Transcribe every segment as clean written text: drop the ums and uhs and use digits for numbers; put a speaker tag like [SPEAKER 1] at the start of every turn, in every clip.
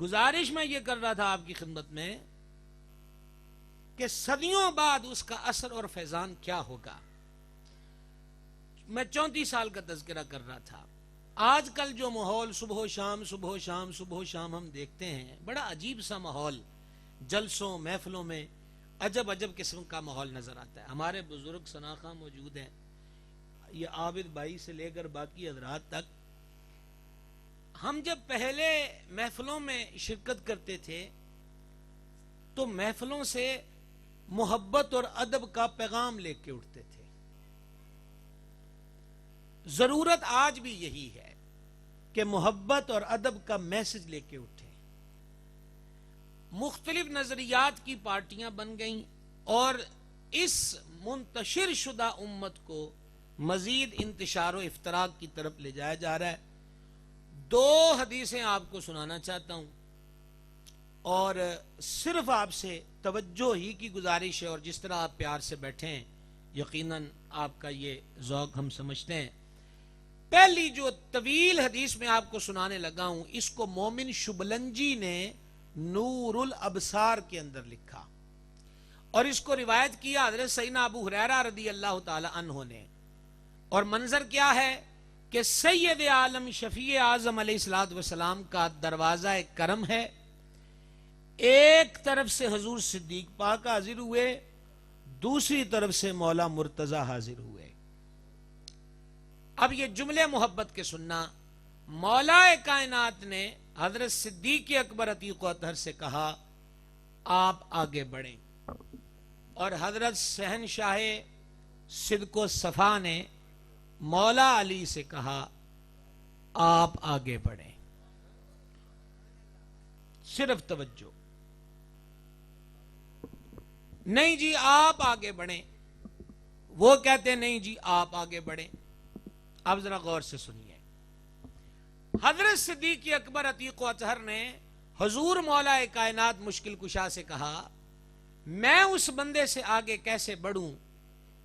[SPEAKER 1] گزارش میں یہ کر رہا تھا آپ کی خدمت میں کہ صدیوں بعد اس کا اثر اور فیضان کیا ہوگا. میں 34 سال کا تذکرہ کر رہا تھا. آج کل جو ماحول صبح و شام صبح و شام صبح و شام ہم دیکھتے ہیں، بڑا عجیب سا ماحول، جلسوں محفلوں میں عجب عجب قسم کا ماحول نظر آتا ہے. ہمارے بزرگ سناخواں موجود ہیں، یہ عابد بھائی سے لے کر باقی حضرات تک. ہم جب پہلے محفلوں میں شرکت کرتے تھے تو محفلوں سے محبت اور ادب کا پیغام لے کے اٹھتے تھے. ضرورت آج بھی یہی ہے کہ محبت اور ادب کا میسج لے کے اٹھیں. مختلف نظریات کی پارٹیاں بن گئیں اور اس منتشر شدہ امت کو مزید انتشار و افتراق کی طرف لے جایا جا رہا ہے. 2 حدیثیں آپ کو سنانا چاہتا ہوں اور صرف آپ سے توجہ ہی کی گزارش ہے، اور جس طرح آپ پیار سے بیٹھے ہیں یقیناً آپ کا یہ ذوق ہم سمجھتے ہیں. پہلی جو طویل حدیث میں آپ کو سنانے لگا ہوں، اس کو مومن شبلنجی نے نور الابصار کے اندر لکھا اور اس کو روایت کیا حضرت سیدنا ابو ہریرہ رضی اللہ تعالی عنہ نے. اور منظر کیا ہے کہ سید عالم شفیع اعظم علیہ الصلوۃ والسلام کا دروازہ کرم ہے. ایک طرف سے حضور صدیق پاک حاضر ہوئے، دوسری طرف سے مولا مرتضی حاضر ہوئے. اب یہ جملے محبت کے سننا. مولا کائنات نے حضرت صدیق اکبر عتیق و اطہر سے کہا آپ آگے بڑھیں، اور حضرت شہنشاہ صدق و صفا نے مولا علی سے کہا آپ آگے بڑھیں. صرف توجہ، نہیں جی آپ آگے بڑھیں، وہ کہتے نہیں جی آپ آگے بڑھیں. اب ذرا غور سے سنیے. حضرت صدیق اکبر عتیق و اطہر نے حضور مولا کائنات مشکل کشا سے کہا میں اس بندے سے آگے کیسے بڑھوں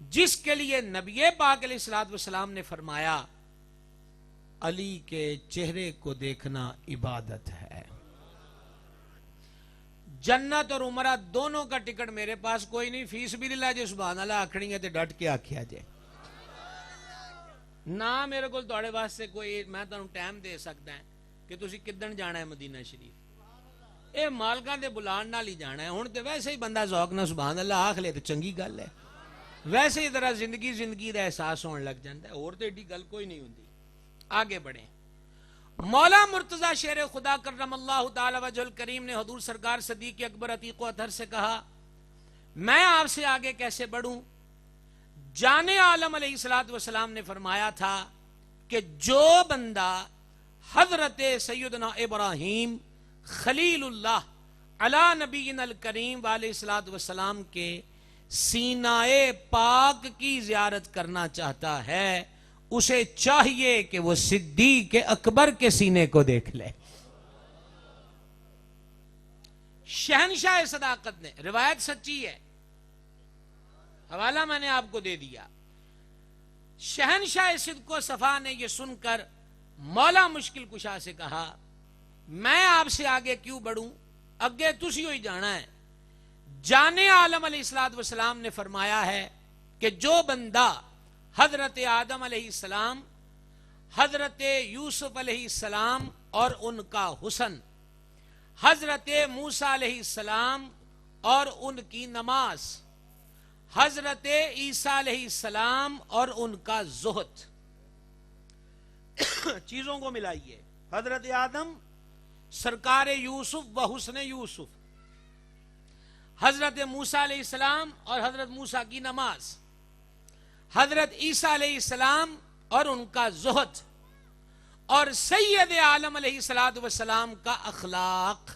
[SPEAKER 1] جس کے لیے نبی پاک علیہ الصلوۃ والسلام نے فرمایا علی کے چہرے کو دیکھنا عبادت ہے. جنت اور عمرہ دونوں کا ٹکٹ میرے پاس کوئی نہیں، فیس بھی للا جے سبحان اللہ آکھنی ہے تے ڈٹ کے آکھیا جے نہ میرے کو توڑے واسطے کوئی میں تانوں ٹائم دے سکتا ہے کہ تسی کدن جانا ہے مدینہ شریف. اے مالکاں دے بلان نال ہی جانا ہے. ہن تے ویسے ہی بندہ ذوق نہ سبحان اللہ آکھ لے تے چنگی گل ہے، ویسے ہی ذرا زندگی دا احساس ہونے لگ جاتا ہے، اور تے ایڈی گل کوئی نہیں ہوندی. آگے بڑھیں. مولا مرتضی شیر خدا کرم اللہ تعالی وجہ الکریم نے حضور سرکار صدیق اکبر عتیق و اطہر سے کہا میں آپ سے آگے کیسے بڑھوں. جان عالم علیہ الصلوۃ والسلام نے فرمایا تھا کہ جو بندہ حضرت سیدنا ابراہیم خلیل اللہ علی نبینا الکریم علیہ الصلوۃ والسلام کے سینہ پاک کی زیارت کرنا چاہتا ہے اسے چاہیے کہ وہ صدیق اکبر کے سینے کو دیکھ لے. شہنشاہ صداقت نے، روایت سچی ہے، حوالہ میں نے آپ کو دے دیا. شہنشاہ صدق و صفا نے یہ سن کر مولا مشکل کشا سے کہا میں آپ سے آگے کیوں بڑھوں، اگے تسی ہوئی جانا ہے. جان عالم علیہ الصلوۃ والسلام نے فرمایا ہے کہ جو بندہ حضرت آدم علیہ السلام، حضرت یوسف علیہ السلام اور ان کا حسن، حضرت موسیٰ علیہ السلام اور ان کی نماز، حضرت عیسیٰ علیہ السلام اور ان کا زہد، چیزوں کو ملائیے. حضرت آدم سرکار یوسف و حسن یوسف، حضرت موسیٰ علیہ السلام اور حضرت موسیٰ کی نماز، حضرت عیسیٰ علیہ السلام اور ان کا زہد، اور سید عالم علیہ الصلوۃ والسلام کا اخلاق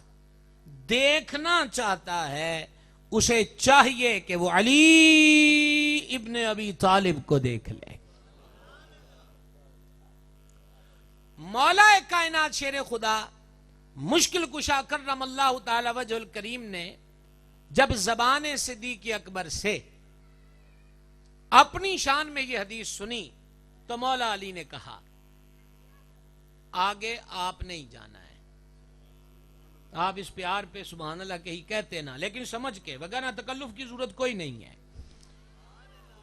[SPEAKER 1] دیکھنا چاہتا ہے اسے چاہیے کہ وہ علی ابن ابی طالب کو دیکھ لے. مولا کائنات شیر خدا مشکل کشا کرم اللہ تعالی وجہ الکریم نے جب زبان صدیق اکبر سے اپنی شان میں یہ حدیث سنی تو مولا علی نے کہا آگے آپ نہیں جانا ہے. آپ اس پیار پہ سبحان اللہ کہیں کہتے نا، لیکن سمجھ کے، وگرنہ تکلف کی ضرورت کوئی نہیں ہے،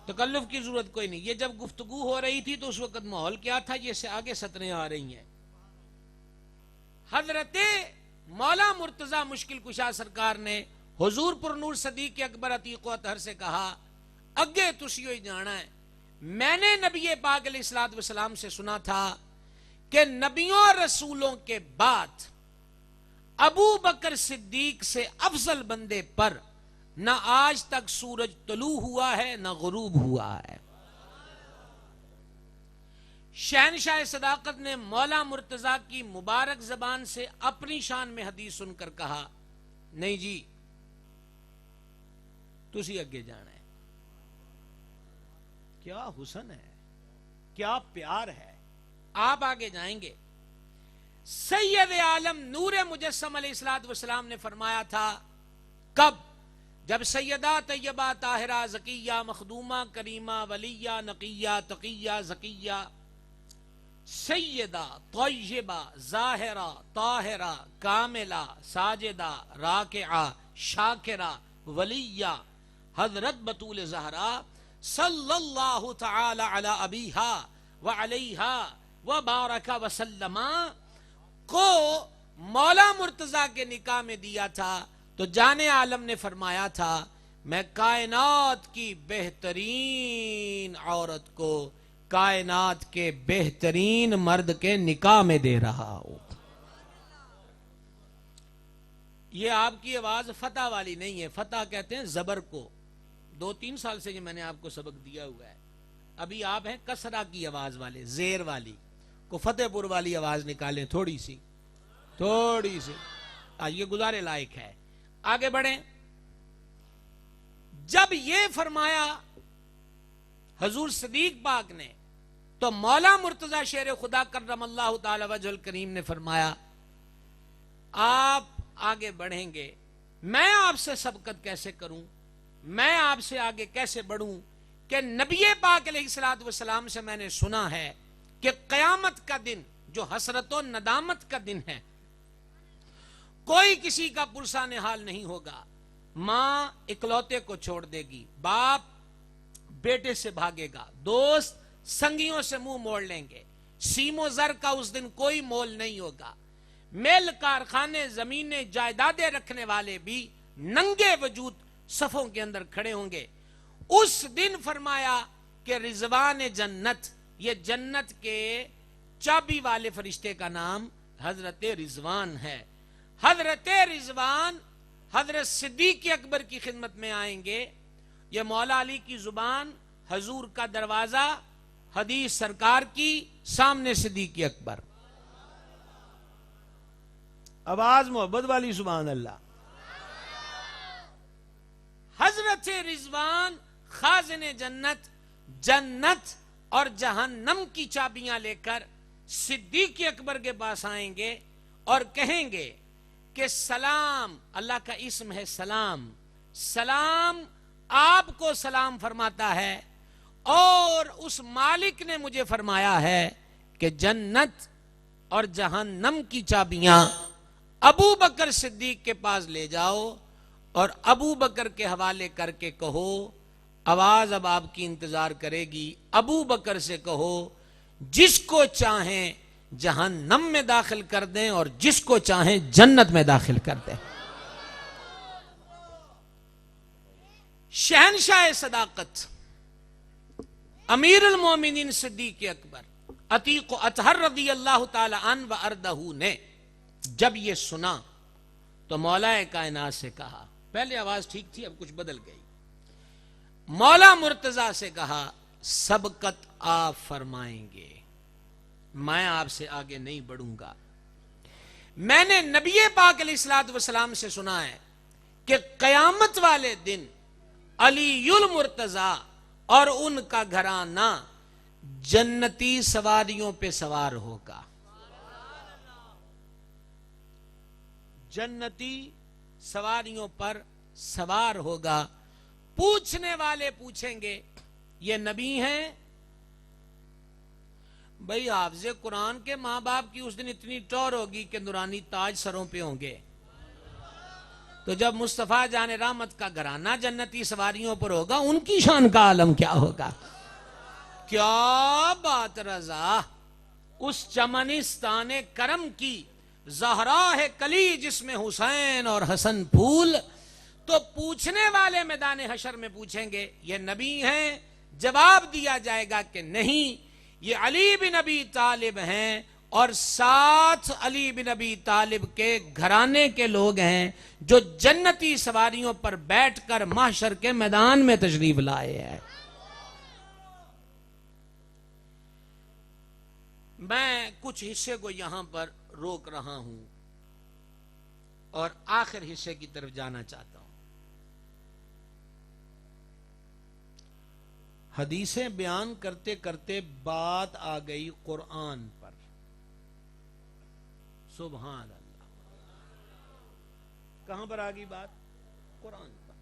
[SPEAKER 1] تکلف کی ضرورت کوئی نہیں۔ یہ جب گفتگو ہو رہی تھی تو اس وقت ماحول کیا تھا، یہ سے آگے سطریں آ رہی ہیں۔ حضرت مولا مرتضی مشکل کشا سرکار نے حضور پر نور صدیق اکبر عتیق و اطہر سے کہا، اگے تسی ہوئی جانا ہے، میں نے نبی پاک علیہ الصلوۃ والسلام سے سنا تھا کہ نبیوں اور رسولوں کے بعد ابو بکر صدیق سے افضل بندے پر نہ آج تک سورج طلوع ہوا ہے نہ غروب ہوا ہے۔ شہنشاہ صداقت نے مولا مرتضی کی مبارک زبان سے اپنی شان میں حدیث سن کر کہا، نہیں جی تسی اگے جانا ہے۔ کیا حسن ہے، کیا پیار ہے، آپ آگے جائیں گے۔ سید عالم نور مجسم علیہ الصلوۃ والسلام نے فرمایا تھا، کب؟ جب سیدہ طیبہ طاہرہ زکیہ مخدومہ کریمہ ولیہ نقیہ تقیہ زکیہ سیدہ طیبہ ظاہرہ طاہرہ کاملہ ساجدہ راکعہ شاکرہ ولیہ حضرت بطول زہرا صلی اللہ تعالی علی ابیہا وعلیہا وبارک وسلم کو مولا مرتضی کے نکاح میں دیا تھا، تو جان عالم نے فرمایا تھا، میں کائنات کی بہترین عورت کو کائنات کے بہترین مرد کے نکاح میں دے رہا ہوں۔ یہ آپ کی آواز فتح والی نہیں ہے، فتح کہتے ہیں زبر کو، 2-3 سال سے یہ میں نے آپ کو سبق دیا ہوا ہے۔ ابھی آپ ہیں کسرہ کی آواز والے، زیر والی کو فتح پور والی آواز نکالیں، تھوڑی سی یہ گزارے لائق ہے۔ آگے بڑھیں۔ جب یہ فرمایا حضور صدیق پاک نے، تو مولا مرتضی شیر خدا کرم اللہ تعالی وجہ الکریم نے فرمایا، آپ آگے بڑھیں گے، میں آپ سے سبقت کیسے کروں، میں آپ سے آگے کیسے بڑھوں کہ نبی پاک علیہ الصلوۃ والسلام سے میں نے سنا ہے کہ قیامت کا دن جو حسرت و ندامت کا دن ہے، کوئی کسی کا پرسہ نحال نہیں ہوگا۔ ماں اکلوتے کو چھوڑ دے گی، باپ بیٹے سے بھاگے گا، دوست سنگیوں سے منہ موڑ لیں گے، سیم و زر کا اس دن کوئی مول نہیں ہوگا، میل کارخانے زمینیں جائیدادیں رکھنے والے بھی ننگے وجود صفوں کے اندر کھڑے ہوں گے۔ اس دن فرمایا کہ رضوان جنت، یہ جنت کے چابی والے فرشتے کا نام حضرت رضوان ہے۔ حضرت رضوان حضرت صدیق اکبر کی خدمت میں آئیں گے، یہ مولا علی کی زبان، حضور کا دروازہ، حدیث سرکار کی، سامنے صدیق اکبر، آواز محبت والی سبحان اللہ۔ حضرت رضوان خازن جنت، جنت اور جہنم کی چابیاں لے کر صدیق اکبر کے پاس آئیں گے اور کہیں گے کہ سلام، اللہ کا اسم ہے سلام، سلام آپ کو سلام فرماتا ہے، اور اس مالک نے مجھے فرمایا ہے کہ جنت اور جہنم کی چابیاں ابو بکر صدیق کے پاس لے جاؤ اور ابو بکر کے حوالے کر کے کہو، آواز اب آپ کی انتظار کرے گی، ابو بکر سے کہو جس کو چاہیں جہنم میں داخل کر دیں اور جس کو چاہیں جنت میں داخل کر دیں۔ شہنشاہ صداقت امیر المومنین صدیق اکبر عتیق و اطہر رضی اللہ تعالی عنہ و ارضہ نے جب یہ سنا تو مولا کائنات سے کہا، پہلے آواز ٹھیک تھی اب کچھ بدل گئی، مولا مرتضی سے کہا سبقت آپ فرمائیں گے، میں آپ سے آگے نہیں بڑھوں گا۔ میں نے نبی پاک علیہ الصلوۃ والسلام سے سنا ہے کہ قیامت والے دن علی المرتضی اور ان کا گھرانہ جنتی سواریوں پہ سوار ہوگا، جنتی سواریوں پر سوار ہوگا۔ پوچھنے والے پوچھیں گے یہ نبی ہیں؟ بھئی حافظ قرآن کے ماں باپ کی اس دن اتنی ٹور ہوگی کہ نورانی تاج سروں پہ ہوں گے، تو جب مصطفیٰ جان رحمت کا گھرانہ جنتی سواریوں پر ہوگا ان کی شان کا عالم کیا ہوگا. کیا بات رضا، اس چمنستان کرم کی زہرا ہے کلی جس میں حسین اور حسن پھول. تو پوچھنے والے میدان حشر میں پوچھیں گے یہ نبی ہیں؟ جواب دیا جائے گا کہ نہیں، یہ علی بن ابی طالب ہیں اور ساتھ علی بن ابی طالب کے گھرانے کے لوگ ہیں جو جنتی سواریوں پر بیٹھ کر محشر کے میدان میں تشریف لائے ہیں. میں کچھ حصے کو یہاں پر روک رہا ہوں اور آخر حصے کی طرف جانا چاہتا ہوں. حدیثیں بیان کرتے کرتے بات آ گئی قرآن پر. سبحان اللہ. کہاں پر آ گئی بات؟ قرآن پر.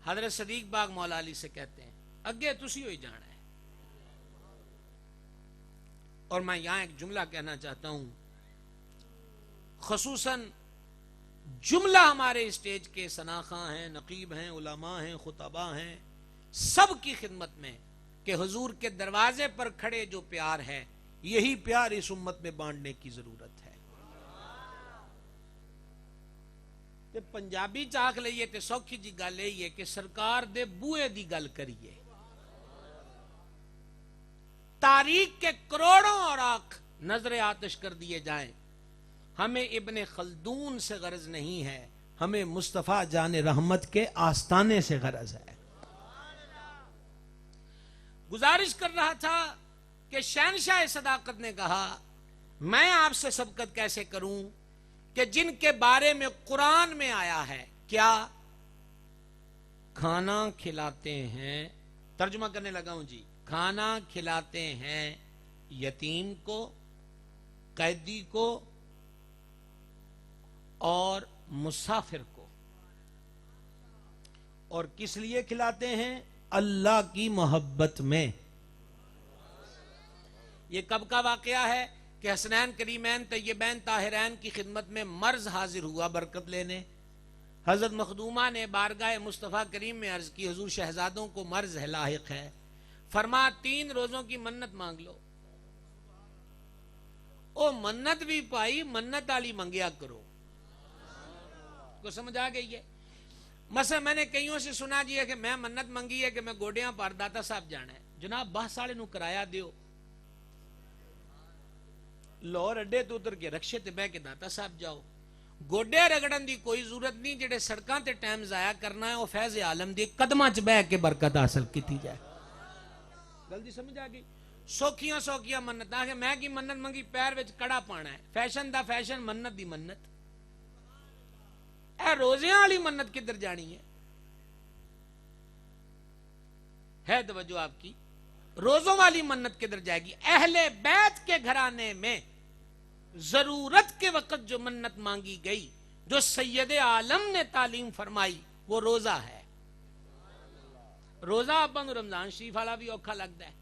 [SPEAKER 1] حضرت صدیق باغ مولا علی سے کہتے ہیں اگے تسی ہوئی جانا ہے. اور میں یہاں ایک جملہ کہنا چاہتا ہوں، خصوصاً جملہ ہمارے اسٹیج کے سناخواں ہیں، نقیب ہیں، علماء ہیں، خطباء ہیں، سب کی خدمت میں کہ حضور کے دروازے پر کھڑے جو پیار ہے، یہی پیار اس امت میں بانٹنے کی ضرورت ہے. تے پنجابی چاک لئیے تے سوکھی جی گل لئیے کہ سرکار دے بوئے دی گل کریے. تاریخ کے کروڑوں اوراق نظر آتش کر دیے جائیں، ہمیں ابن خلدون سے غرض نہیں ہے، ہمیں مصطفیٰ جان رحمت کے آستانے سے غرض ہے. گزارش کر رہا تھا کہ شہنشاہ صداقت نے کہا میں آپ سے سبقت کیسے کروں کہ جن کے بارے میں قرآن میں آیا ہے کیا کھانا کھلاتے ہیں، ترجمہ کرنے لگا ہوں جی، کھانا کھلاتے ہیں یتیم کو، قیدی کو اور مسافر کو. اور کس لیے کھلاتے ہیں؟ اللہ کی محبت میں. یہ کب کا واقعہ ہے کہ حسنین کریمین طیبین طاہرین کی خدمت میں مرض حاضر ہوا برکت لینے. حضرت مخدومہ نے بارگاہ مصطفیٰ کریم میں عرض کی حضور شہزادوں کو مرض ہے، لاحق ہے. فرما 3 روزوں کی منت مانگ لو. او منت بھی پائی، منت والی منگیا کرو. کو سمجھ آ گئی ہے؟ مثلا میں نے کئیوں سے سنا جی ہے کہ میں منت منگی ہے کہ میں گوڑیاں پار داتا صاحب جانا ہے. جناب 10 ساڑے نو کرایا دیو، لاہور اڈے تو اتر کے رکشے تے بہ کے داتا صاحب جاؤ. گوڈے رگڑن دی کوئی ضرورت نہیں، جڑے سڑکاں تے ٹائم ضائع کرنا ہے وہ فیض عالم دی قدماں چ بہ کے برکت حاصل کیتی جائے. گل سمجھ آ گئی؟ سوکھیاں سوکھیاں منتاں کہ میں کی منت منگی پیر وچ کڑا پانا ہے، فیشن دا فیشن، منت دی منت. اے روزیاں والی منت کدھر جانی ہے توجہ آپ کی؟ روزوں والی منت کدھر جائے گی؟ اہل بیت کے گھرانے میں ضرورت کے وقت جو منت مانگی گئی، جو سید عالم نے تعلیم فرمائی، وہ روزہ ہے. روزہ اپن رمضان شریف والا بھی اوکھا لگتا ہے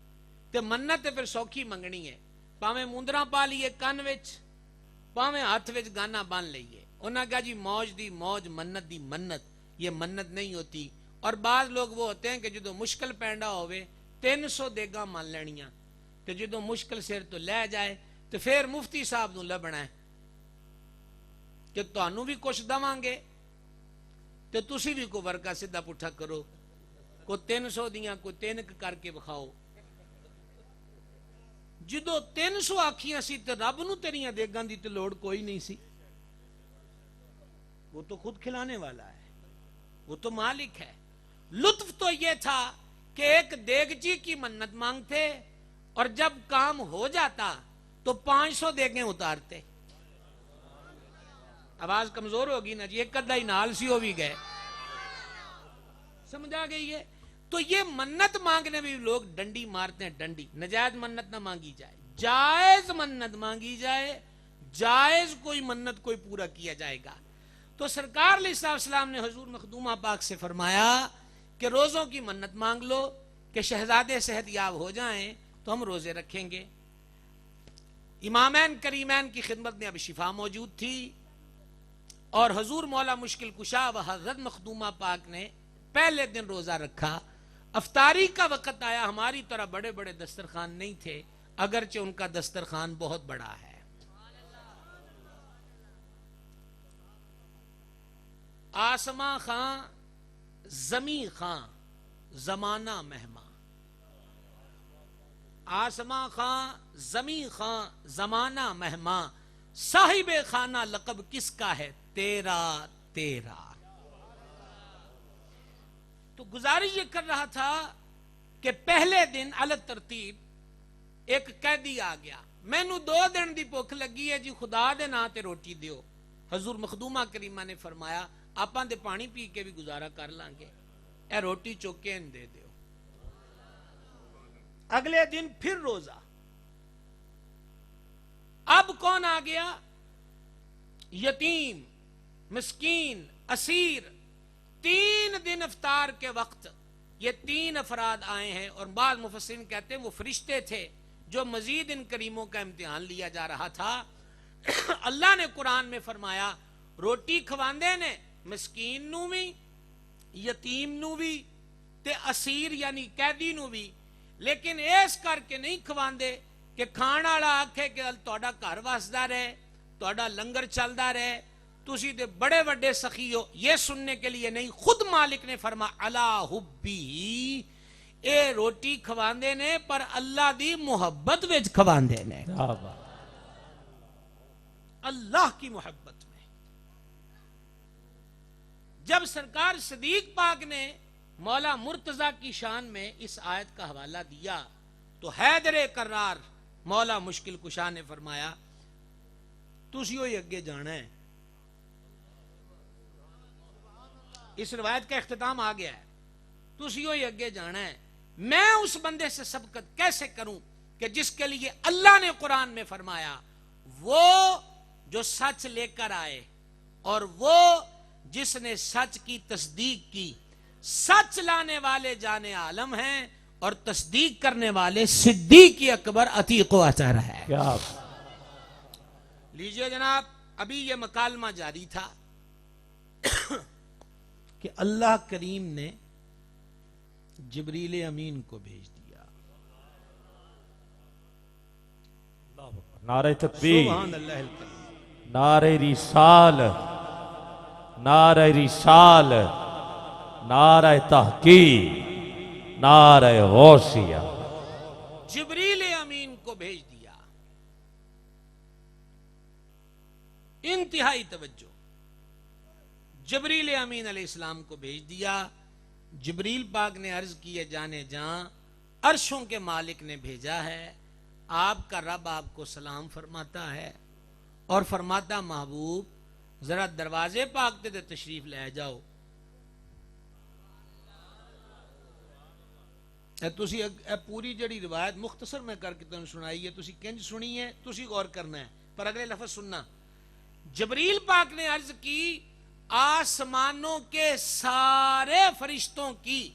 [SPEAKER 1] تے منت پھر سوکھی منگنی ہے. پاویں مندراں پا لیے کن وچ، پاویں ہاتھ وچ گانا بن لئیے. انہاں کہا جی موج دی موج، منت دی منت. یہ منت نہیں ہوتی. اور بعض لوگ وہ ہوتے ہیں کہ جدو مشکل پینڈا ہوئے 300 دیگاں مان لینیاں تے جدو مشکل سیر تو لے جائے تو پھر مفتی صاحب نو لبنا ہے کہ تانوں بھی کچھ دواں گے تے تسی بھی کو ورکا سدھا پٹھا کرو، کو 300 دیاں کو 3 کر کے بکھاؤ. جدو 300 آکھیاں سی تے رب نو تیریاں دیگاں دی تے لوڑ کوئی نہیں سی. وہ تو خود کھلانے والا ہے، وہ تو مالک ہے. لطف تو یہ تھا کہ ایک دیگچی کی منت مانگتے اور جب کام ہو جاتا تو 500 دیگیں اتارتے. آواز کمزور ہوگی نا جی، ایک کدہ ہی نال سی ہو بھی گئے. سمجھ آ گئی ہے؟ تو یہ منت مانگنے میں بھی لوگ ڈنڈی مارتے ہیں. ڈنڈی نجائز منت نہ مانگی جائے، جائز منت مانگی جائے. جائز کوئی منت کوئی پورا کیا جائے گا. تو سرکار علیہ السلام نے حضور مخدومہ پاک سے فرمایا کہ روزوں کی منت مانگ لو کہ شہزادے صحت یاب ہو جائیں تو ہم روزے رکھیں گے. امامین کریمین کی خدمت میں اب شفا موجود تھی. اور حضور مولا مشکل کشا و حضرت مخدومہ پاک نے پہلے دن روزہ رکھا. افطاری کا وقت آیا. ہماری طرح بڑے بڑے دسترخوان نہیں تھے، اگرچہ ان کا دسترخوان بہت بڑا ہے. آسماں خاں زمیں خاں زمانہ مہماں. آسماں خاں زمیں خاں زمانہ مہماں، صاحب خانہ لقب کس کا ہے؟ تیرا تیرا. تو گزارش یہ کر رہا تھا کہ پہلے دن علی ترتیب ایک قیدی آ گیا. مینو 2 دن دی بھوک لگی ہے جی، خدا دے نا تے روٹی دیو. حضور مخدومہ کریمہ نے فرمایا آپاں دے پانی پی کے بھی گزارا کر لیں گے، اے روٹی چوکے ان دے دیو. اگلے دن پھر روزہ. اب کون آ گیا؟ یتیم، مسکین، اسیر. 3 دن افطار کے وقت یہ 3 افراد آئے ہیں، اور بعض مفسرین کہتے ہیں وہ فرشتے تھے جو مزید ان کریموں کا امتحان لیا جا رہا تھا. اللہ نے قرآن میں فرمایا روٹی کھواندے نے مسکین نو بھی، یتیم نو بھی تے اسیر یعنی قیدی نو بھی، لیکن ایس کر کے نہیں کھواندے کہ کھانا والا آکھے کہ تہاڈا گھر وسدا رہے، تہاڈا لنگر چلدا رہے، تسی دے بڑے بڑے سخی ہو. یہ سننے کے لیے نہیں، خود مالک نے فرما الا حبی، اے روٹی کھواندے نے پر اللہ دی محبت وچ کھواندے نے، اللہ کی محبت میں. جب سرکار صدیق پاک نے مولا مرتضی کی شان میں اس آیت کا حوالہ دیا تو حیدر کرار مولا مشکل کشا نے فرمایا تسی ہوئی اگے جانا ہے. اس روایت کا اختتام آ گیا ہے، تسی ہوئی اگے جانا ہے. میں اس بندے سے سبقت کیسے کروں کہ جس کے لیے اللہ نے قرآن میں فرمایا وہ جو سچ لے کر آئے اور وہ جس نے سچ کی تصدیق کی. سچ لانے والے جانے عالم ہیں اور تصدیق کرنے والے صدیق اکبر عتیق و اطہر ہے. لیجئے جناب، ابھی یہ مکالمہ جاری تھا کہ اللہ کریم نے جبریل امین کو بھیج دیا.
[SPEAKER 2] نعرہ تکبیر،
[SPEAKER 1] سبحان اللہ الکریم،
[SPEAKER 2] نعرہ رسال، نعرہ رسال، نعرہ تحقیق، نعرہ غوثیہ.
[SPEAKER 1] جبریل امین کو بھیج دیا. انتہائی توجہ، جبریل امین علیہ السلام کو بھیج دیا. جبریل پاک نے عرض کیے جانے جاں عرشوں کے مالک نے بھیجا ہے، آپ کا رب آپ کو سلام فرماتا ہے اور فرماتا محبوب ذرا دروازے پاک تے تشریف لے جاؤ. تسی پوری جڑی روایت مختصر میں کر کے تمہیں سنائی ہے، تسی کنج سنی ہے، تسی غور کرنا ہے، پر اگلے لفظ سننا. جبریل پاک نے عرض کی آسمانوں کے سارے فرشتوں کی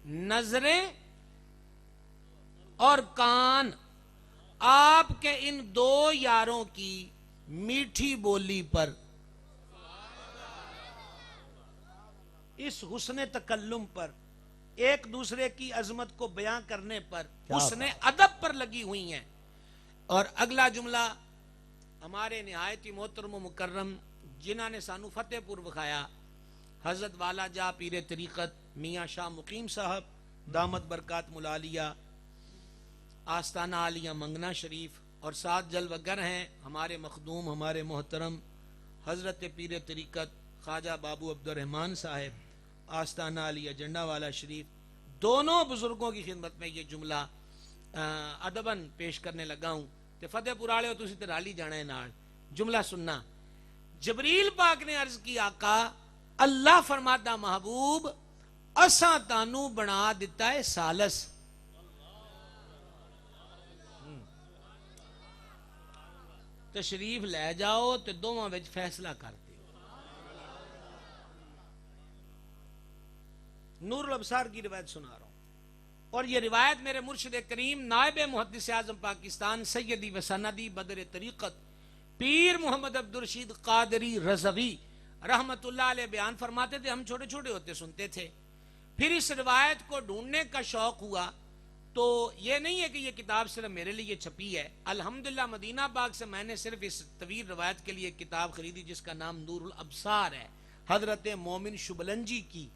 [SPEAKER 1] نظریں اور کان آپ کے ان 2 یاروں کی میٹھی بولی پر، اس حسن تکلم پر، ایک دوسرے کی عظمت کو بیان کرنے پر، حسن ادب پر لگی ہوئی ہیں. اور اگلا جملہ ہمارے نہایت محترم و مکرم جنہاں نے سانو فتح پور بکھایا، حضرت والا جا پیر طریقت میاں شاہ مقیم صاحب دامت برکات ملالیہ آستانہ عالیہ منگنا شریف، اور 7 جلوگر ہیں ہمارے مخدوم ہمارے محترم حضرت پیر طریقت خواجہ بابو عبد الرحمن صاحب آستانہ علیہ جنڈا والا شریف. دونوں بزرگوں کی خدمت میں یہ جملہ ادباً پیش کرنے لگا ہوں. تے فتح پور والے ہو تسی تے رالی جانا ہے نال. جملہ سننا، جبریل پاک نے عرض کی آقا اللہ فرماتا محبوب اساں تانوں بنا دیتا ہے سالس. تشریف لے جاؤ تے دوواں وچ فیصلہ کر دیو. نور الابصار کی روایت سنا رہا ہوں، اور یہ روایت میرے مرشد کریم نائب محدث اعظم پاکستان سیدی و سندی بدر طریقت پیر محمد عبدالرشید قادری رضوی رحمت اللہ علیہ بیان فرماتے تھے، ہم چھوٹے چھوٹے ہوتے سنتے تھے، پھر اس روایت کو ڈھونڈنے کا شوق ہوا تو یہ نہیں ہے کہ یہ کتاب صرف میرے لیے چھپی ہے، الحمدللہ مدینہ پاک سے میں نے صرف اس طویل روایت کے لیے ایک کتاب خریدی جس کا نام نور الابصار ہے، حضرت مومن شبلنجی کی۔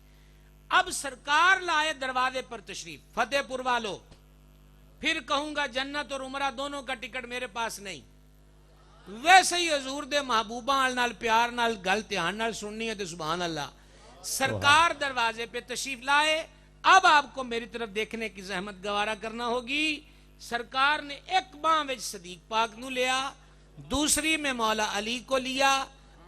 [SPEAKER 1] اب سرکار لائے دروازے پر تشریف، فتح پور والو، پھر کہوں گا جنت اور عمرہ دونوں کا ٹکٹ میرے پاس نہیں، ویسے ہی حضور دے محبوباں نال پیار نال گل دھیان نال سننی ہے تو سبحان اللہ۔ سرکار دروازے پہ تشریف لائے، اب آپ کو میری طرف دیکھنے کی زحمت گوارا کرنا ہوگی۔ سرکار نے ایک باں وچ صدیق پاک نو لیا، دوسری میں مولا علی کو لیا۔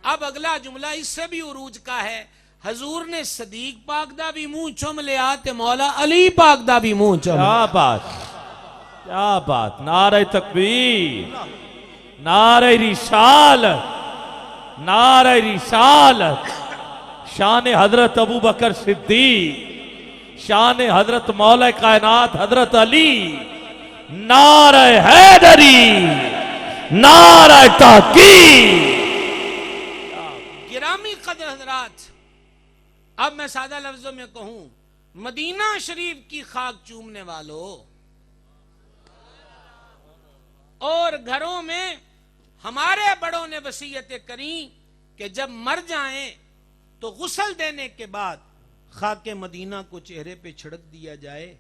[SPEAKER 1] اب اگلا جملہ اس سے بھی عروج کا ہے، حضور نے صدیق پاک دا بھی منہ چوم لیا تے مولا علی پاک دا بھی منہ چوم لیا۔
[SPEAKER 2] کیا بات، کیا بات، نعرہ تکبیر، نعرہ رسالت، نعرہ رسالت، شان حضرت ابو بکر صدیق، شان حضرت مولا کائنات حضرت علی، نعرہ حیدری، نعرہ تحقیق۔
[SPEAKER 1] گرامی قدر حضرات، اب میں سادہ لفظوں میں کہوں، مدینہ شریف کی خاک چومنے والوں اور گھروں میں ہمارے بڑوں نے وصیتیں کریں کہ جب مر جائیں تو غسل دینے کے بعد خاک مدینہ کو چہرے پہ چھڑک دیا جائے۔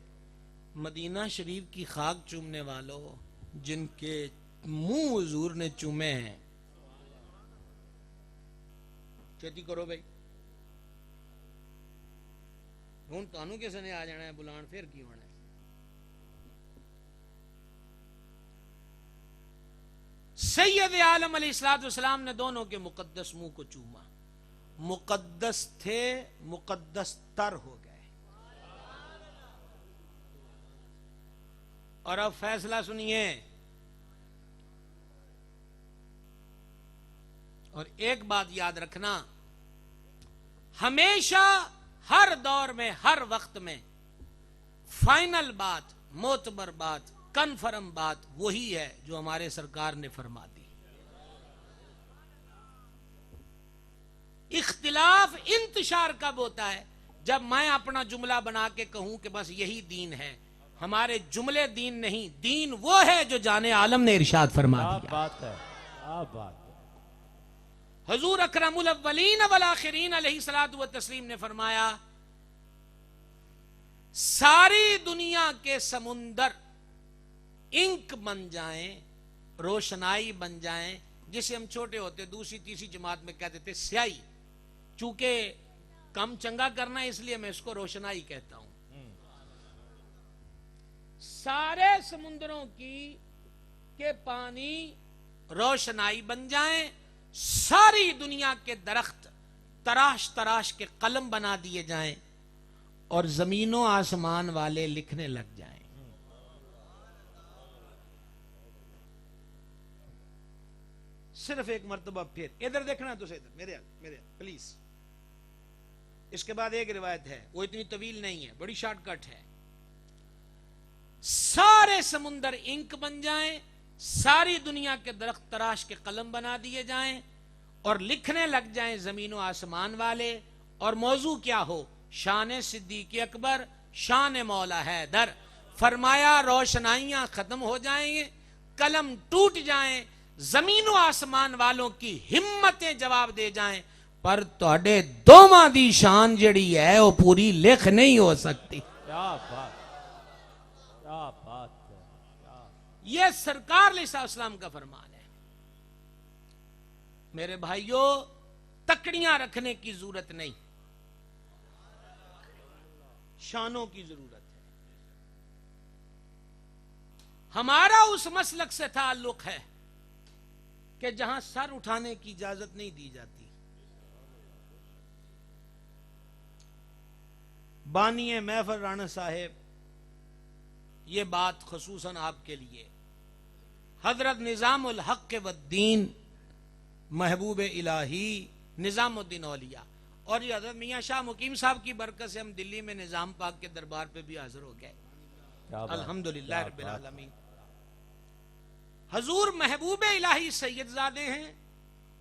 [SPEAKER 1] مدینہ شریف کی خاک چومنے والوں جن کے منہ حضور نے چومے ہیں، چھتی کرو بھائی، ہوں تانوں کس نے آ جانا ہے بلان، پھر کی ہونا ہے؟ سید عالم علیہ السلام نے دونوں کے مقدس منہ کو چوما، مقدس تھے، مقدس تر ہو گئے۔ اور اب فیصلہ سنیے، اور ایک بات یاد رکھنا، ہمیشہ ہر دور میں ہر وقت میں فائنل بات، معتبر بات، کنفرم بات وہی ہے جو ہمارے سرکار نے فرما دی۔ اختلاف انتشار کب ہوتا ہے؟ جب میں اپنا جملہ بنا کے کہوں کہ بس یہی دین ہے۔ ہمارے جملے دین نہیں، دین وہ ہے جو جانے عالم نے ارشاد فرما دیا۔
[SPEAKER 2] کیا بات ہے، کیا بات ہے۔
[SPEAKER 1] حضور اکرم الاولین والآخرین علیہ الصلوۃ والتسلیم نے فرمایا، ساری دنیا کے سمندر انک بن جائیں، روشنائی بن جائیں، جسے ہم چھوٹے ہوتے دوسری تیسری جماعت میں کہتے تھے سیاہی، چونکہ کم چنگا کرنا ہے اس لیے میں اس کو روشنائی کہتا ہوں۔ سارے سمندروں کی کے پانی روشنائی بن جائیں، ساری دنیا کے درخت تراش تراش کے قلم بنا دیے جائیں اور زمین و آسمان والے لکھنے لگ جائیں۔ صرف ایک مرتبہ پھر ادھر دیکھنا تو ادھر میرے پلیز۔ اس کے بعد ایک روایت ہے، وہ اتنی طویل نہیں ہے، بڑی شارٹ کٹ ہے۔ سارے سمندر انک بن جائیں، ساری دنیا کے درخت تراش کے قلم بنا دیے جائیں اور لکھنے لگ جائیں زمین و آسمان والے، اور موضوع کیا ہو؟ شان صدیق اکبر، شان مولا حیدر۔ فرمایا روشنائیاں ختم ہو جائیں گے، قلم ٹوٹ جائیں، زمین و آسمان والوں کی ہمتیں جواب دے جائیں، پر تہاڈے دوواں دی شان جڑی ہے وہ پوری لکھ نہیں ہو سکتی۔
[SPEAKER 2] کیا بات، کیا بات ہے۔
[SPEAKER 1] یہ سرکار علیہ السلام کا فرمان ہے۔ میرے بھائیوں، تکڑیاں رکھنے کی ضرورت نہیں، شانوں کی ضرورت ہے۔ ہمارا اس مسلک سے تعلق ہے کہ جہاں سر اٹھانے کی اجازت نہیں دی جاتی۔ بانی محفل رانا صاحب، یہ بات خصوصاً آپ کے لیے، حضرت نظام الحق والدین محبوب الہی نظام الدین اولیاء، اور یہ حضرت میاں شاہ مقیم صاحب کی برکت سے ہم دلی میں نظام پاک کے دربار پہ بھی حاضر ہو گئے، الحمدللہ رب العالمین۔ حضور محبوب الہی سید زادے ہیں،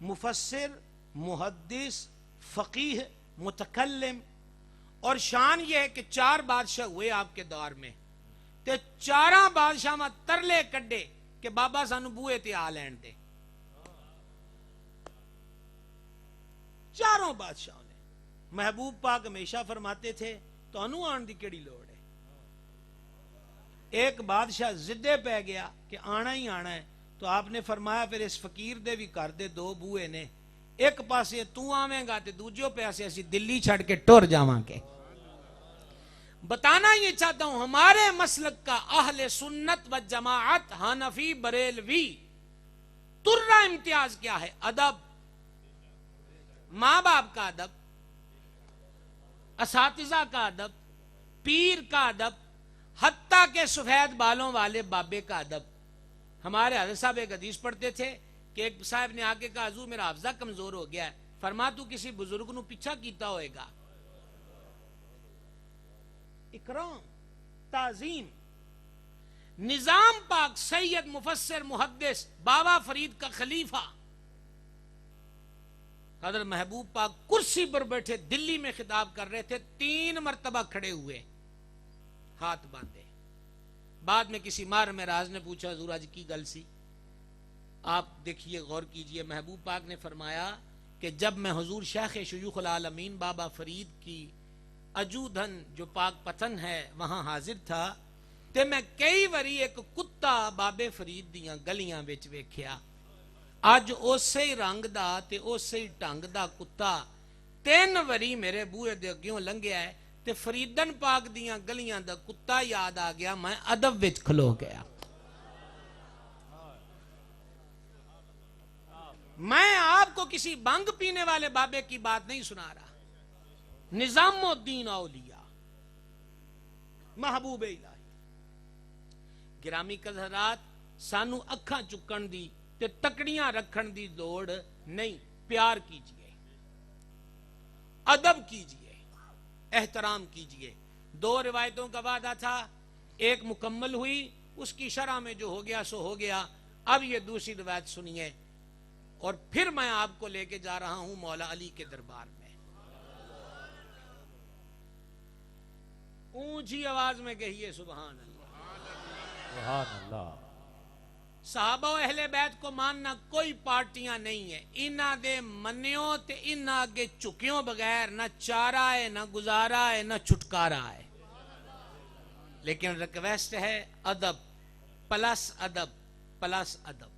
[SPEAKER 1] مفسر، محدث، فقیہ، متکلم، اور شان یہ ہے کہ 4 بادشاہ ہوئے آپ کے دور میں، تے 4 بادشاہ میں ترلے کڈے کہ بابا سانو بوئے تے آ لین دے۔ 4 بادشاہوں نے۔ محبوب پاک ہمیشہ فرماتے تھے تو انو آن دی کیڑی لوڑ ہے۔ ایک بادشاہ زدے پہ گیا کہ آنا ہی آنا ہے، تو آپ نے فرمایا پھر اس فقیر دے بھی کر دے 2 بوئے نے، ایک پاسے تو آویں گا تے دوجو پیسے اسی دلی چھڑ کے ٹور جاواں کے۔ بتانا یہ چاہتا ہوں ہمارے مسلک کا اہل سنت و جماعت حنفی بریلوی ترہ امتیاز کیا ہے؟ ادب، ماں باپ کا ادب، اساتذہ کا ادب، پیر کا ادب، حتیٰ کہ سفید بالوں والے بابے کا ادب۔ ہمارے حضرت صاحب ایک حدیث پڑھتے تھے کہ ایک صاحب نے آگے کہا حضور میرا حافظہ کمزور ہو گیا ہے، فرما تو کسی بزرگ نو پیچھا کیتا ہوئے گا۔ اکرام، تعظیم۔ نظام پاک سید مفسر محدث بابا فرید کا خلیفہ حضرت محبوب پاک کرسی پر بیٹھے دلی میں خطاب کر رہے تھے، 3 مرتبہ کھڑے ہوئے، ہاتھ باندھے۔ بعد میں کسی مار میں راز نے پوچھا حضور آج کی گل سی؟ آپ دیکھیے، غور کیجئے، محبوب پاک نے فرمایا کہ جب میں حضور شیخ شیوخ العالمین بابا فرید کی اجودھن جو پاک پتن ہے وہاں حاضر تھا، تے میں کئی وری ایک کتا بابے فرید دیاں گلیاں وچ ویکھیا۔ اج اسی رنگ دا تے اسی ٹنگ دا کتا 3 وری میرے بوئے دے اگیوں لنگیا ہے، تے فریدن پاک دیاں گلیاں دا کتا یاد آ گیا، میں ادب وچ کھلو گیا۔ میں آپ کو کسی بانگ پینے والے بابے کی بات نہیں سنا رہا۔ نظام الدین اولیاء، محبوب الہی۔ گرامی حضرات، سانو اکھاں چکن دی تے تکڑیاں رکھن دی لوڑ نہیں، پیار کیجئے، ادب کیجئے، احترام کیجئے۔ 2 روایتوں کا وعدہ تھا، ایک مکمل ہوئی، اس کی شرح میں جو ہو گیا سو ہو گیا۔ اب یہ دوسری روایت سنیے، اور پھر میں آپ کو لے کے جا رہا ہوں مولا علی کے دربار میں۔ اونچی آواز میں کہیے سبحان اللہ۔
[SPEAKER 2] سبحان اللہ۔
[SPEAKER 1] صحابہ و اہل بیت کو ماننا کوئی پارٹیاں نہیں ہیں، انہاں دے منیوں تے انہاں آگے چکیوں بغیر نہ چارہ ہے، نہ گزارا ہے، نہ چھٹکارا ہے۔ لیکن ریکویسٹ ہے ادب پلس ادب پلس ادب،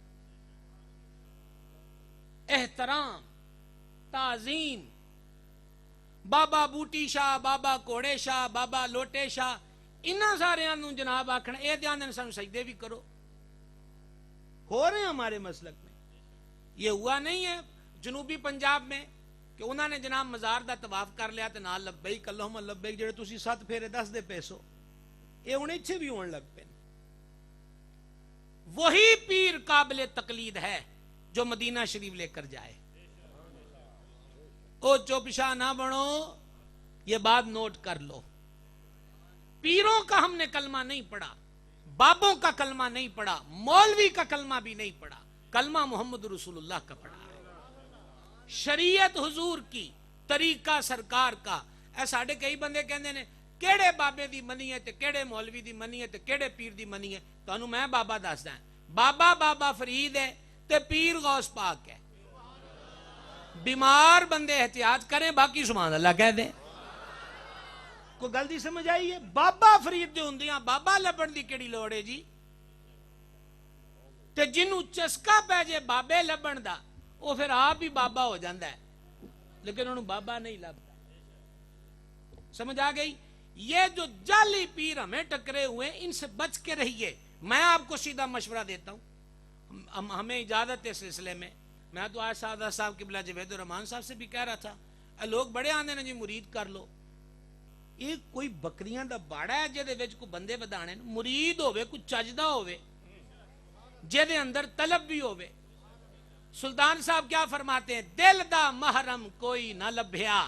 [SPEAKER 1] احترام، تعظیم۔ بابا بوٹی شاہ، بابا کوڑے شاہ، بابا لوٹے شاہ، انہاں سارے انہوں جناب آکھنا اے دھیان دن سانو سجدے بھی کرو۔ ہو رہے ہیں ہمارے مسلک میں، یہ ہوا نہیں ہے جنوبی پنجاب میں کہ انہوں نے جناب مزار دا طواف کر لیا تے نال لبیک اللہم لبیک جڑے تسی 7 پھیرے 10 دے پیسو، اے انہیں اچھے بھی ہون لگ پے۔ وہی پیر قابل تقلید ہے جو مدینہ شریف لے کر جائے۔ او چوپشاہ نہ بنو، یہ بات نوٹ کر لو۔ پیروں کا ہم نے کلمہ نہیں پڑھا، بابوں کا کلمہ نہیں پڑھا، مولوی کا کلمہ بھی نہیں پڑھا، کلمہ محمد رسول اللہ کا پڑھا ہے، شریعت حضور کی، طریقہ سرکار کا۔ اے ساڑھے کئی بندے کہندے نے کیڑے بابے دی منی ہے تے کیڑے مولوی دی منی ہے تے کیڑے پیر دی منی ہے، تو انہوں میں بابا دسدا ہے، بابا بابا فرید ہے تے پیر غوث پاک ہے۔ بیمار بندے احتیاط کریں، باقی سبحان اللہ کہہ دیں۔ کوئی گلتی سمجھ آئی ہے؟ بابا فرید دے ہوندیاں بابا لبن دی کیڑی لوڑ ہے جی؟ تے جنوں چسکا پہ جے بابے لبن دا، وہ پھر آپ ہی بابا ہو جاندہ ہے، لیکن انہوں بابا نہیں لبتا۔ سمجھ آ گئی؟ یہ جو جعلی پیر ہمیں ٹکرے ہوئے، ان سے بچ کے رہیے۔ میں آپ کو سیدھا مشورہ دیتا ہوں، ہمیں اجازت ہے سلسلے میں۔ میں تو آج سعادت صاحب قبلہ جوید الرحمان صاحب سے بھی کہہ رہا تھا، لوگ بڑے آندے نے جی مرید کر لو۔ یہ کوئی بکریاں دا باڑا ہے جے دے وچ کو بندے بدانے، مرید ہوئے کوئی چجدہ ہوئے جے دے اندر طلب بھی ہوئے۔ سلطان صاحب کیا فرماتے ہیں؟ دل دا محرم کوئی نہ لبھیا،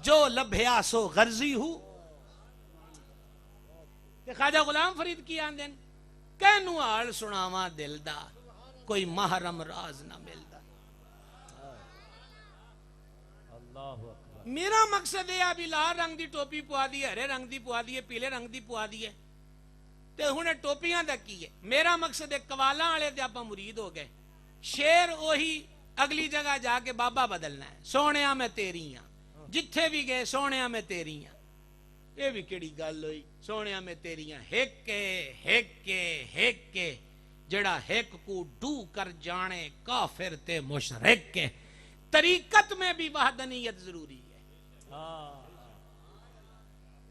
[SPEAKER 1] جو لبھیا سو غرضی ہو۔ کہ خواجہ غلام فرید کی آندن کینو آل سناواں دل دا، کوئی محرم راز نہ ملدا.
[SPEAKER 2] اللہ اکبر.
[SPEAKER 1] میرا مقصد ہے ابھی لال رنگ دی ٹوپی پوا دی ہے, ہرے رنگ دی پوا دی ہے, پیلے رنگ دی پوا دی ہے, تے ہن ٹوپیاں دا کی ہے. میرا مقصد ہے قوالاں والے تے آپاں مرید ہو گئے, شیر وہی اگلی جگہ جا کے بابا بدلنا ہے. سونیاں میں تیری ہاں, جتھے بھی گئے سونیاں میں تیری ہاں. یہ بھی کیڑی گل ہوئی, سونیاں میں تیری ہاں. ہک کے جڑا ہک کو ڈو کر جانے کافر تے مشرک کے. طریقت میں بھی وحدانیت ضروری ہے.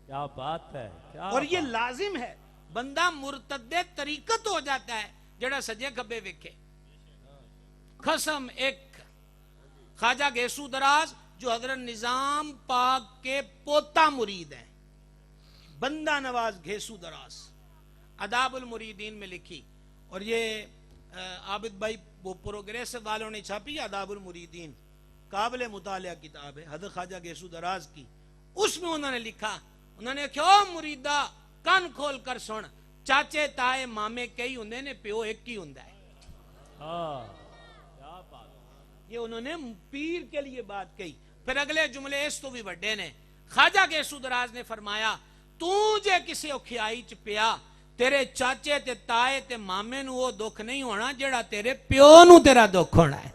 [SPEAKER 2] کیا بات ہے, کیا
[SPEAKER 1] اور یہ
[SPEAKER 2] بات.
[SPEAKER 1] لازم ہے. بندہ مرتد طریقت ہو جاتا ہے جڑا سجے کھبے ویکھے. قسم ایک خواجہ گیسو دراز جو حضرت نظام پاک کے پوتا مرید ہیں, بندہ نواز گھیسو دراز, آداب المریدین میں لکھی. اور یہ عابد بھائی وہ پروگریسو والوں نے چھاپی آداب المریدین, قابل مطالعہ کتاب ہے حضرت خواجہ گیسو دراز کی. اس میں انہوں نے لکھا, انہوں نے کہا مریدہ کان کھول کر سن, چاچے تائے مامے کئی ہوندے نے, پیو ایک ہی ہوندا ہے.
[SPEAKER 2] کیا بات.
[SPEAKER 1] یہ انہوں نے پیر کے لیے بات کہی. پھر اگلے جملے اس تو بھی بڑے نے. خواجہ گیسو دراز نے فرمایا, تو جے کسی اوکھیائی چ پیا, تیرے چاچے تے تائے تے مامے نو وہ دکھ نہیں ہونا جڑا تیرے پیو نو تیرا دکھ ہونا ہے.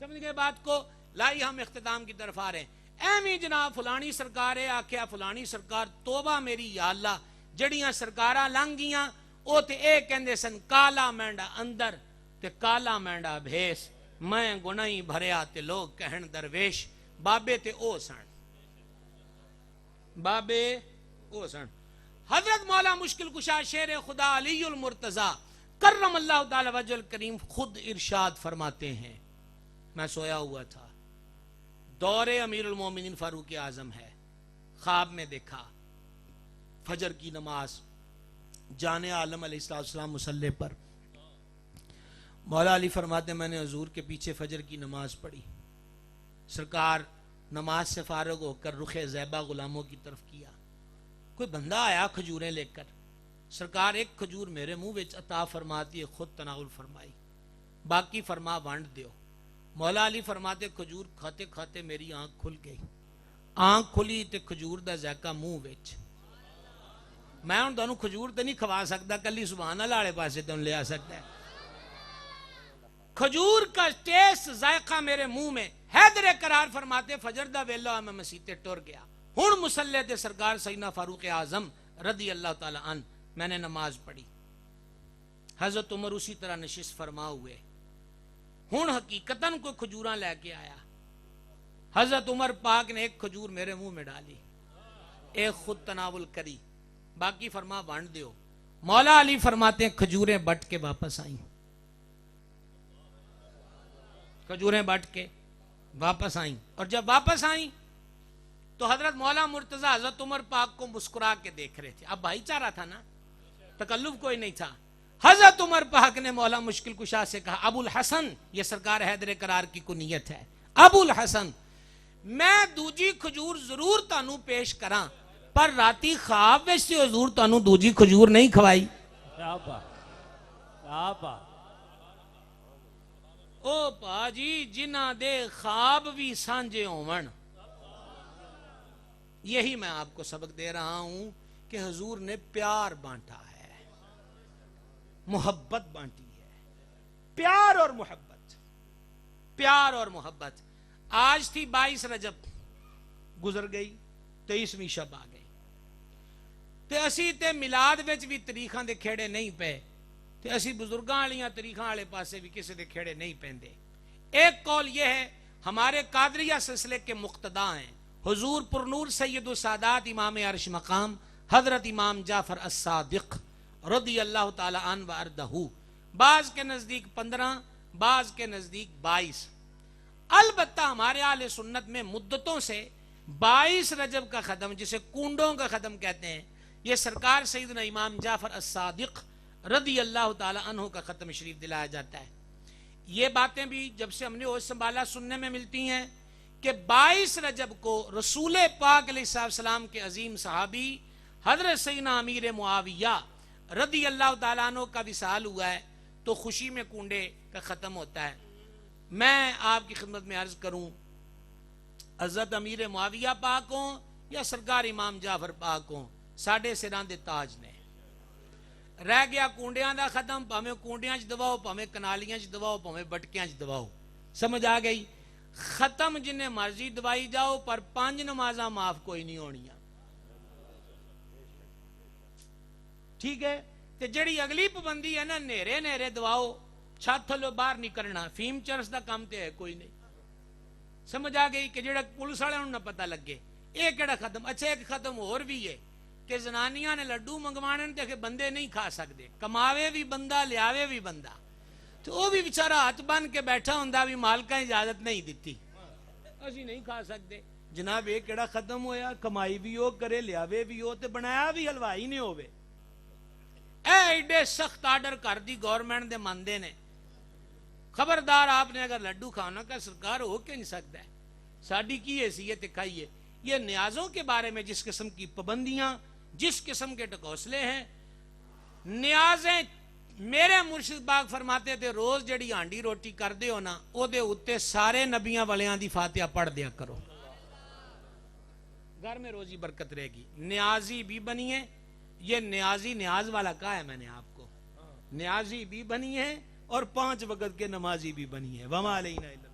[SPEAKER 1] سمجھ گئے بات کو؟ لائی ہم اختتام کی طرف آ رہے ہیں. ایمی جناب فلانی سرکار ہے, آکھیا فلانی سرکار توبہ میری یا اللہ, جڑیاں سرکاراں لنگ گیاں او تے اے کہندے سن کالا مینڈا اندر تے کالا مینڈا بھیس, میں گناہی بھریا تے لوگ کہن درویش. بابے تے او سن, بابے او سن. حضرت مولا مشکل کشا شیر خدا علی المرتضی کرم اللہ تعالی وجہ الکریم خود ارشاد فرماتے ہیں, میں سویا ہوا تھا, دور امیر المومنین فاروق اعظم ہے, خواب میں دیکھا فجر کی نماز, جان عالم علیہ السلام مصلی پر. مولا علی فرماتے میں نے حضور کے پیچھے فجر کی نماز پڑھی. سرکار نماز سے فارغ ہو کر رخ زیبہ غلاموں کی طرف کیا. کوئی بندہ آیا کھجوریں لے کر, سرکار ایک کھجور میرے منہ وچ عطا فرماتی ہے, خود تناول فرمائی, باقی فرما وانڈ دیو. مولا علی فرماتے کھجور کھاتے کھاتے میری آنکھ کھل گئی. آنکھ کھلی تے کھجور دا ذائقہ منہ وچ. میں ہن تانوں کھجور تے نہیں کھوا سکتا, کلی سبحان اللہ والے پاسے تانوں لے آ سکتا ہے. کھجور کا ٹیسٹ ذائقہ میرے منہ میں. حیدر قرار فرماتے فجر دا ویلا میں مسیتے ٹر گیا. ہن مصلی تے سرکار سیدنا فاروق اعظم رضی اللہ تعالی عنہ میں نے نماز پڑھی. حضرت عمر اسی طرح نشست فرما ہوئے. ہن حقیقتاً کوئی کھجوراں لے کے آیا, حضرت عمر پاک نے ایک کھجور میرے منہ میں ڈالی, ایک خود تناول کری, باقی فرما وانڈ دیو. مولا علی فرماتے ہیں کھجوریں بٹ کے واپس آئیں, کھجوریں بٹ کے واپس آئیں. اور جب واپس آئیں تو حضرت مولا مرتضی حضرت عمر پاک کو مسکرا کے دیکھ رہے تھے. اب بھائی چارہ تھا نا, تکلف کوئی نہیں تھا. حضرت عمر پاک نے مولا مشکل کشا سے کہا, ابو الحسن, یہ سرکار حیدر قرار کی کنیت ہے, ابو الحسن میں دوجی کھجور ضرور تانوں پیش کراں, پر راتی خواب وچ تے حضور تانوں دوجی کھجور نہیں کھوائی.
[SPEAKER 2] کیا بات, کیا بات.
[SPEAKER 1] او پا جی جنہ دے خواب بھی سانجے ہون, یہی میں آپ کو سبق دے رہا ہوں کہ حضور نے پیار بانٹا ہے, محبت بانٹی ہے. پیار اور محبت, پیار اور محبت. آج تھی 22 رجب گزر گئی, 23ویں شب آ گئی. تے اسی تے میلاد وچ بھی تاریخاں دے کھیڑے نہیں پے, تے اسی بزرگاں والیاں تاریخاں والے پاسے بھی کسی دے کھیڑے نہیں پیندے. ایک قول یہ ہے, ہمارے قادریہ سلسلے کے مقتدا ہیں حضور پرنور سید السادات امام عرش مقام حضرت امام جعفر الصادق رضی اللہ تعالی عنہ و ارضہ. بعض کے نزدیک 15, بعض کے نزدیک 22. البتہ ہمارے اہل سنت میں مدتوں سے 22 رجب کا ختم, جسے کنڈوں کا ختم کہتے ہیں, یہ سرکار سیدنا امام جعفر الصادق رضی اللہ تعالی عنہ کا ختم شریف دلایا جاتا ہے. یہ باتیں بھی جب سے ہم نے ہوش سنبھالا سننے میں ملتی ہیں کہ 22 رجب کو رسول پاک علیہ السلام کے عظیم صحابی حضرت سیدنا امیر معاویہ رضی اللہ تعالیٰ عنہ کا وصال ہوا ہے.
[SPEAKER 3] تو خوشی میں کنڈے کا ختم ہوتا ہے. میں آپ کی خدمت میں عرض کروں حضرت امیر معاویہ پاک ہوں یا سرکار امام جعفر پاک ہوں, ساڑھے سراں دے تاج نے. رہ گیا کنڈیاں دا ختم, پاویں کنڈیاں چ دواؤ, پاویں کنالیاں چ دواؤ, پاویں بٹکیاں چ دواؤ. سمجھ آ گئی؟ ختم جنہیں مرضی دوائی جاؤ, پر 5 نمازاں معاف کوئی نہیں ہونیاں. ٹھیک ہے؟ تے جڑی اگلی پابندی ہے نا, نیرے نیرے دواؤ, چھت تھلو باہر نہیں کرنا. فیم چرس دا کام تے ہے کوئی نہیں. سمجھ آ گئی کہ جڑا پولیس والے نہ پتہ لگے یہ کہڑا ختم. اچھا ایک ختم اور بھی ہے کہ زنانیاں نے لڈو منگوانے تے کہ بندے نہیں کھا سکتے, کماوے بھی بندہ لیاوے بھی بندہ, تو وہ بھی بیچارہ ہاتھ بن کے بیٹھا ہوندا بھی مالکاں اجازت نہیں دیتی, اسی نہیں کھا سکتے. جناب یہ کہڑا ختم ہویا, کمائی بھی ہو کرے لیاوے بھی ہو تے بنایا بھی حلوائی نہیں ہوئے. اے ایڈے سخت آرڈر کر دی گورنمنٹ دے مندے نے. خبردار, آپ نے اگر لڈو کھانا کا سرکار ہو کے نہیں سکتا ہے, ساڑھی کی حیثیت کھائیے. یہ نیازوں کے بارے میں جس قسم کی پابندیاں, جس قسم کے ٹکوسلے ہیں, نیازیں میرے مرشد پاک فرماتے تھے روز جڑی ہانڈی روٹی کر دے ہو نا, او دے اتے سارے نبیاں والیاں دی فاتحہ پڑھ دیا کرو, گھر میں روزی برکت رہے گی. نیازی بھی بنیے. یہ نیازی نیاز والا کہا ہے میں نے آپ کو, نیازی بھی بنی ہے اور 5 وقت کے نمازی بھی بنی ہے. وما علینا الا